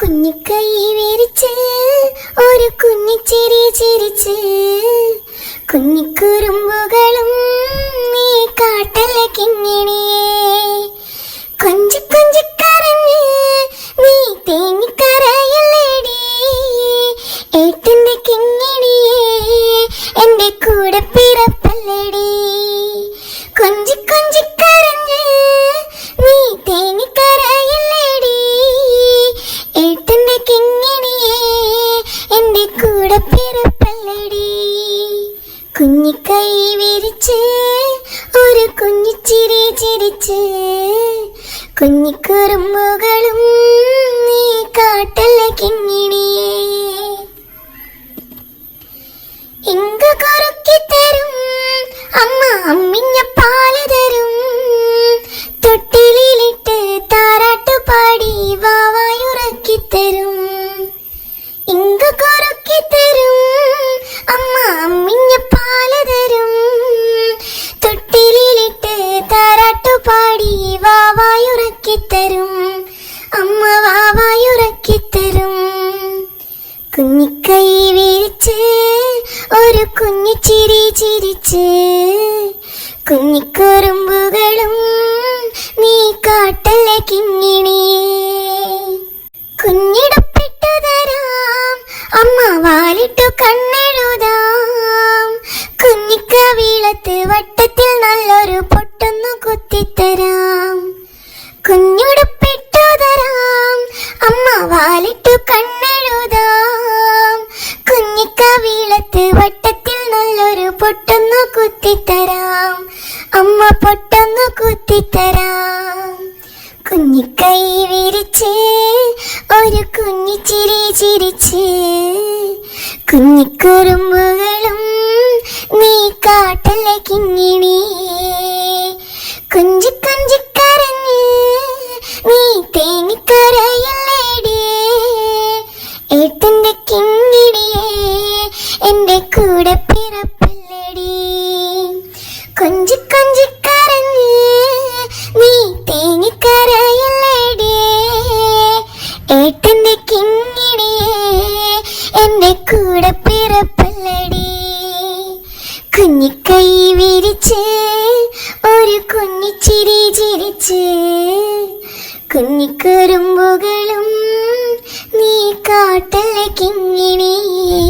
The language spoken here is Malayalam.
കുഞ്ഞിക്കൈ വിരിച്ച് ഒരു കുഞ്ഞിച്ചിരി ചിരിച്ച് കുഞ്ഞിക്കുറുമ്പുകളും നീ കാട്ടല കിങ്ങിണിയേ കൊഞ്ചി കൊഞ്ചി കരഞ്ഞ് നീ തേങ്ങിക്കരയല്ലേടി ഏട്ടന്റെ കിങ്ങിണിയേ എന്റെ കൂടെ പിറപ്പല്ലേടി കൊഞ്ചി കൊഞ്ചി കരഞ്ഞ് നീ തേങ്ങിക്കരയല്ലേടി ഏട്ടന്റെ കിങ്ങിണിയേ എന്റെ കൂടെ പിറപ്പല്ലേടി കുഞ്ഞിക്കൈ വിരിച്ച് ഒരു കുഞ്ഞിച്ചിരി ചിരിച്ച് കുഞ്ഞിക്കുറുമ്പുകളും നീ കാട്ടല കിങ്ങിണിയേ ഇങ്ക കുറുക്കി തരും അമ്മ അമ്മിഞ്ഞ പാല് തരും തൊട്ടിലിട്ട് താരാട്ടു പാടി വാവായുറക്കി തരും ഇങ്ക കുറുക്കി തരും അമ്മ അമ്മിഞ്ഞ പാല് തരും തൊട്ടിലിട്ട് താരാട്ടു പാടി വാവായുറക്കി തരും അമ്മ വാവായുറക്കി തരും കുഞ്ഞിക്കൈ വിരിച്ച് ഒരു കുഞ്ഞിച്ചിരി ചിരിച്ച് കുഞ്ഞിക്കുറുമ്പുകളും നീ കാട്ടല കിങ്ങിണിയേ കുഞ്ഞിടപ്പെട്ടു തരാം അമ്മ വാലിട്ടു കണ്ണെഴുതാം കുഞ്ഞിക്കവിളത്ത് വട്ടത്തിൽ നല്ലൊരു പൊട്ടൊന്നു കുത്തിത്തരാം കുഞ്ഞുടുപ്പിട്ടു തരാം അമ്മ വാലിട്ടു കണ്ണെഴുതാം കുഞ്ഞിക്കവിളത്ത് വട്ടത്തിൽ നല്ലൊരു പൊട്ടൊന്നു കുത്തിത്തരാം അമ്മ പൊട്ടൊന്നു കുത്തിത്തരാം കുഞ്ഞിക്കൈ വിരിച്ച് ഒരു കുഞ്ഞിച്ചിരി ചിരിച്ച് കുഞ്ഞിക്കുറുമ്പുകളും നീ കാട്ടല കിങ്ങിണിയേ കൊഞ്ചി കൊഞ്ചി കരഞ്ഞ് നീ തേങ്ങിക്കരയല്ലേടി ഏട്ടന്റെ കിങ്ങിണിയേ എന്റെ കൂടെ പിറപ്പല്ലേടി കൊഞ്ചി കൊഞ്ചി കരഞ്ഞ് നീ തേങ്ങിക്കരയല്ലേടി ഏട്ടന്റെ കിങ്ങിണിയേ എന്റെ കൂടെ പിറപ്പല്ലേടി കുഞ്ഞിക്കൈ വിരിച്ച് ഒരു കുഞ്ഞിച്ചിരി ചിരിച്ച് കുഞ്ഞിക്കുറുമ്പുകളും നീ കാട്ടല കിങ്ങിണിയേ